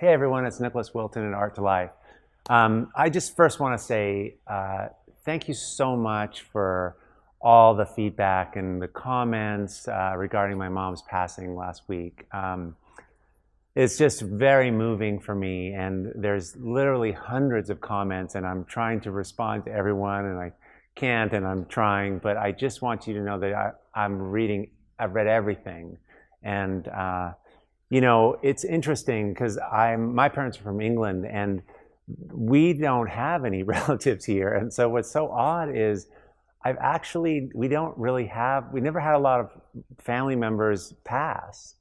Hey everyone, it's Nicholas Wilton at Art to Life. I just first want to say thank you so much for all the feedback and the comments regarding my mom's passing last week. It's just very moving for me, and there's literally hundreds of comments, and I'm trying to respond to everyone, and I can't, and I'm trying, but I just want you to know that I've read everything. And you know, it's interesting because my parents are from England, and we don't have any relatives here. And so what's so odd is we never had a lot of family members pass.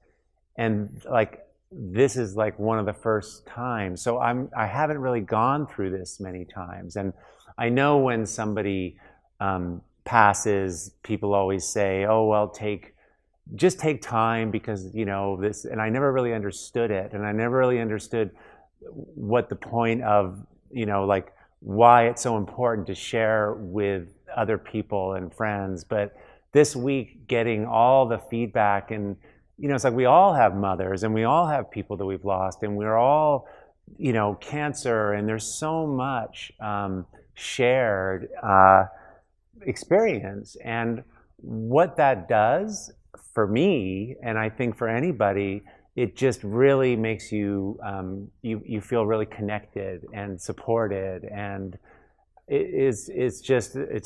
And like, this is like one of the first times. So I haven't really gone through this many times. And I know when somebody passes, people always say, oh, well, just take time because, you know, this, and I never really understood it. And I never really understood what the point of, you know, like why it's so important to share with other people and friends. But this week, getting all the feedback, and, you know, it's like we all have mothers and we all have people that we've lost, and we're all, you know, cancer, and there's so much shared experience. And what that does for me, and I think for anybody, it just really makes you you feel really connected and supported, and it's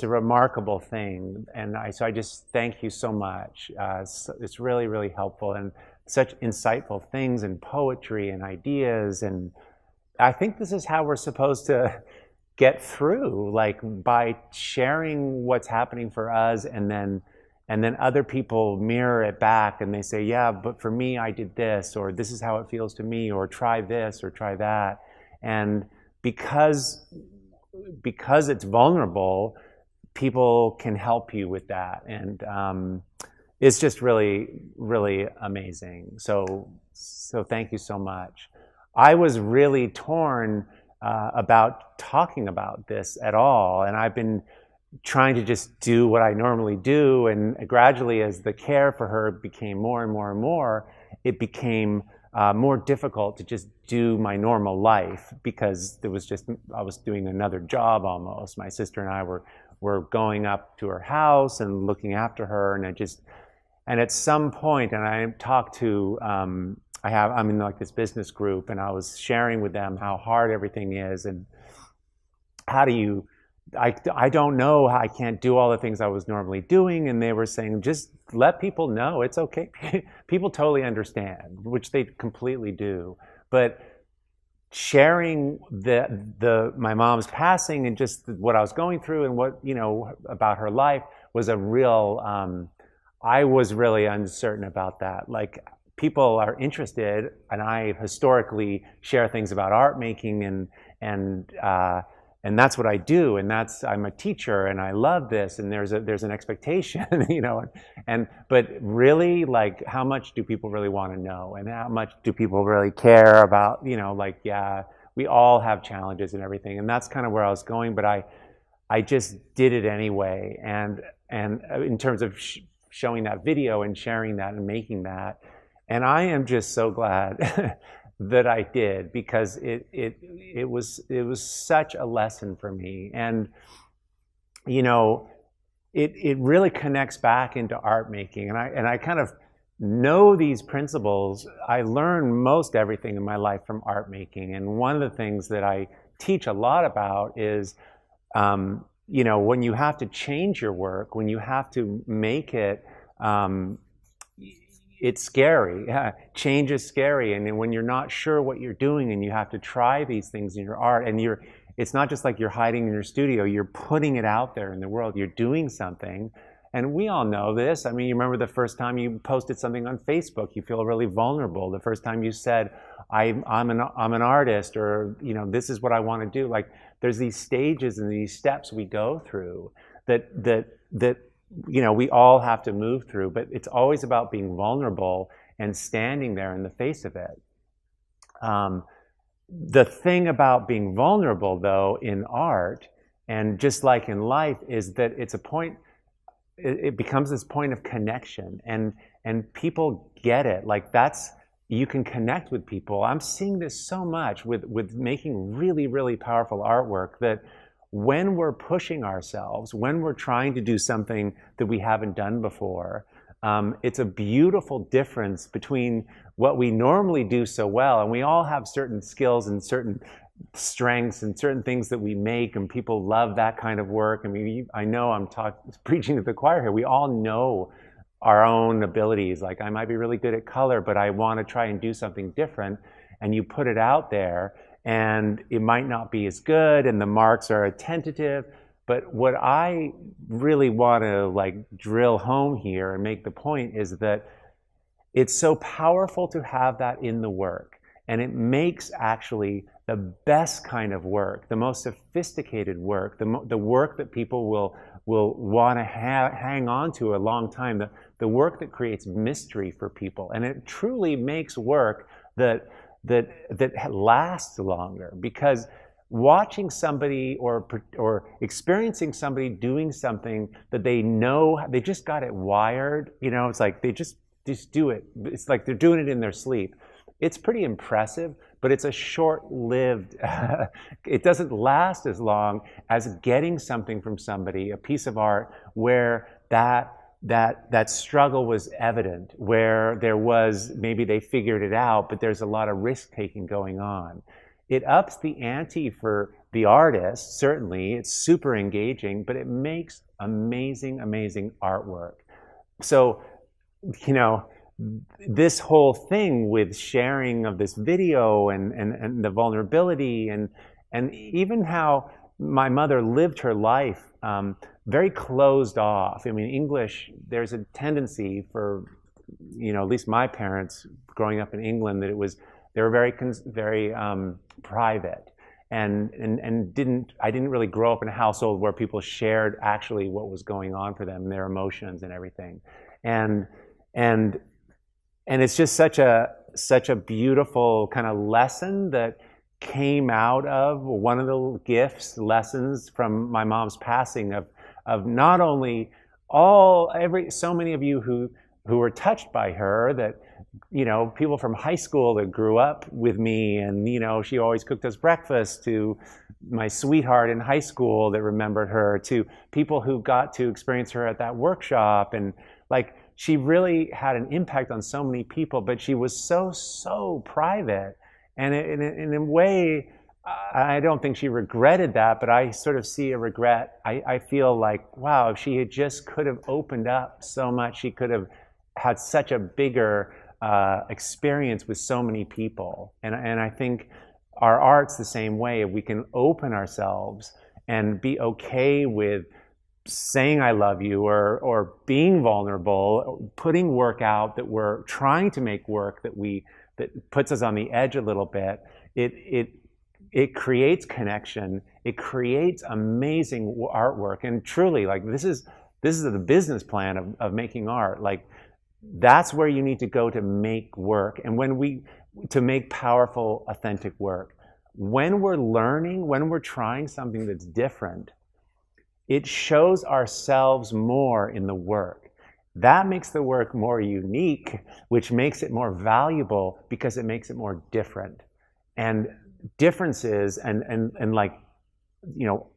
a remarkable thing. And so I just thank you so much. It's really, really helpful, and such insightful things and poetry and ideas. And I think this is how we're supposed to get through, like by sharing what's happening for us, and then other people mirror it back and they say, yeah, but for me, I did this, or this is how it feels to me, or try this or try that. And because it's vulnerable, people can help you with that. And it's just really, really amazing. So thank you so much. I was really torn about talking about this at all. And I've been trying to just do what I normally do, and gradually, as the care for her became more and more and more, it became more difficult to just do my normal life, because I was doing another job almost. My sister and I were going up to her house and looking after her, and at some point, and I talked to I'm in like this business group, and I was sharing with them how hard everything is, and how do you. I don't know how I can't do all the things I was normally doing, and they were saying, just let people know it's okay. People totally understand, which they completely do. But sharing my mom's passing and just what I was going through and what, you know, about her life was a real, I was really uncertain about that. Like, people are interested, and I historically share things about art making, and that's what I do, and I'm a teacher, and I love this, and there's an expectation, you know, but really, like, how much do people really want to know, and how much do people really care about, you know, like, yeah, we all have challenges and everything, and that's kind of where I was going, but I just did it anyway, and in terms of showing that video and sharing that and making that, and I am just so glad that I did, because it was such a lesson for me. And, you know, it really connects back into art making, and I kind of know these principles. I learned most everything in my life from art making, and one of the things that I teach a lot about is, you know, when you have to change your work, when you have to make it, it's scary. Change is scary, and when you're not sure what you're doing, and you have to try these things in your art, and it's not just like you're hiding in your studio, you're putting it out there in the world, you're doing something. And we all know this. I mean, you remember the first time you posted something on Facebook, you feel really vulnerable. The first time you said, I'm an artist, or, you know, this is what I want to do. Like, there's these stages and these steps we go through that you know, we all have to move through, but it's always about being vulnerable and standing there in the face of it. The thing about being vulnerable, though, in art, and just like in life, is that it becomes this point of connection, and people get it. Like, that's you can connect with people. I'm seeing this so much with making really, really powerful artwork, that when we're pushing ourselves, when we're trying to do something that we haven't done before, it's a beautiful difference between what we normally do so well. And we all have certain skills and certain strengths and certain things that we make, and people love that kind of work. I mean, I know I'm preaching to the choir here. We all know our own abilities. Like, I might be really good at color, but I want to try and do something different. And you put it out there, and it might not be as good, and the marks are tentative. But what I really want to like drill home here and make the point is that it's so powerful to have that in the work. And it makes actually the best kind of work, the most sophisticated work, the work that people will want to hang on to a long time, the work that creates mystery for people. And it truly makes work that lasts longer, because watching somebody or experiencing somebody doing something that they know they just got it wired, it's like they just do it. It's like they're doing it in their sleep. It's pretty impressive, but it's a short-lived, it doesn't last as long as getting something from somebody, a piece of art, where that struggle was evident, where there was, maybe they figured it out, but there's a lot of risk-taking going on. It ups the ante for the artist, certainly. It's super engaging, but it makes amazing, amazing artwork. So, this whole thing with sharing of this video and the vulnerability and even how my mother lived her life very closed off. I mean, English, there's a tendency for, at least my parents growing up in England, that they were very private, and I didn't really grow up in a household where people shared actually what was going on for them, their emotions and everything, and it's just such a beautiful kind of lesson that came out of one of the lessons from my mom's passing, of not only so many of you who were touched by her, that people from high school that grew up with me, and she always cooked us breakfast, to my sweetheart in high school that remembered her, to people who got to experience her at that workshop. And like, she really had an impact on so many people, but she was so private. And in a way, I don't think she regretted that, but I sort of see a regret. I feel like, wow, if she could have opened up so much, she could have had such a bigger experience with so many people. And I think our art's the same way. If we can open ourselves and be okay with saying I love you, or being vulnerable, putting work out that we're trying to make work that puts us on the edge a little bit, it creates connection. It creates amazing artwork. And truly, like, this is the business plan of making art. Like, that's where you need to go to make work, and to make powerful, authentic work. When we're learning, when we're trying something that's different, it shows ourselves more in the work. That makes the work more unique, which makes it more valuable because it makes it more different. And differences and like,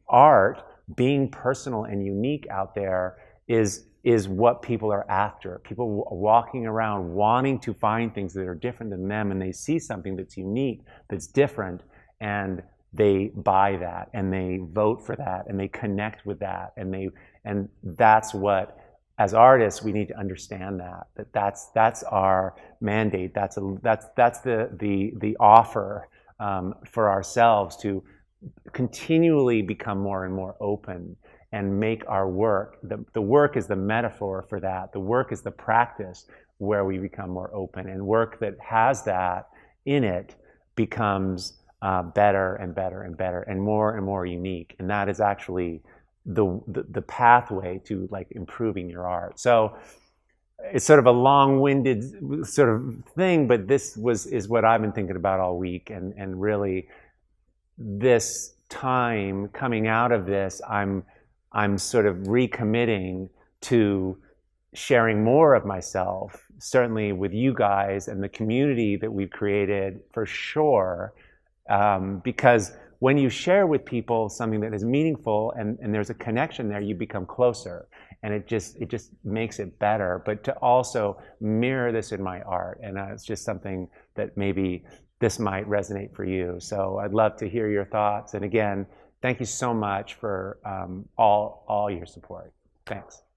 art being personal and unique out there is what people are after. People walking around wanting to find things that are different than them, and they see something that's unique, that's different, and they buy that, and they vote for that, and they connect with that, and that's what, as artists, we need to understand that's our mandate. That's the offer for ourselves, to continually become more and more open and make our work. The work is the metaphor for that. The work is the practice where we become more open, and work that has that in it becomes better and better and better and more unique. And that is actually the pathway to like improving your art. So it's sort of a long-winded sort of thing, but this is what I've been thinking about all week. And really, this time coming out of this, I'm sort of recommitting to sharing more of myself, certainly with you guys and the community that we've created, for sure. Because when you share with people something that is meaningful and there's a connection there, you become closer, and it just makes it better. But to also mirror this in my art, and it's just something that maybe this might resonate for you. So I'd love to hear your thoughts. And again, thank you so much for all your support. Thanks.